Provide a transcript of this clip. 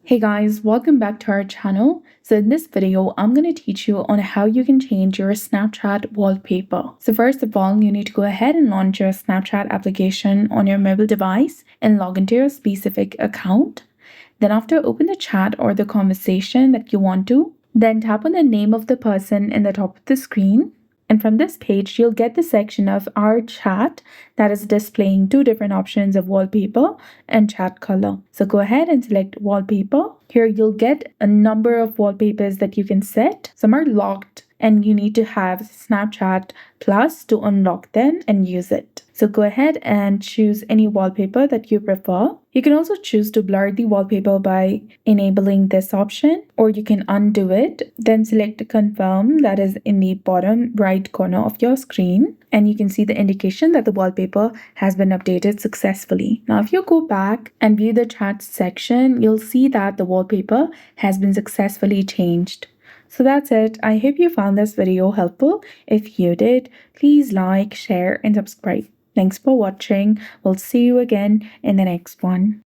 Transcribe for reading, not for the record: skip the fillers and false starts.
Hey guys, welcome back to our channel. So in this video, I'm going to teach you on how you can change your Snapchat wallpaper. So first of all, you need to go ahead and launch your Snapchat application on your mobile device and log into your specific account. Then after, open the chat or the conversation that you want to. Then tap on the name of the person in the top of the screen. And from this page, you'll get the section of our chat that is displaying two different options of wallpaper and chat color. So go ahead and select wallpaper. Here you'll get a number of wallpapers that you can set. Some are locked and you need to have Snapchat Plus to unlock them and use it. So go ahead and choose any wallpaper that you prefer. You can also choose to blur the wallpaper by enabling this option, or you can undo it. Then select confirm, that is in the bottom right corner of your screen. And you can see the indication that the wallpaper has been updated successfully. Now, if you go back and view the chat section, you'll see that the wallpaper has been successfully changed. So that's it. I hope you found this video helpful. If you did, please like, share, and subscribe. Thanks for watching. We'll see you again in the next one.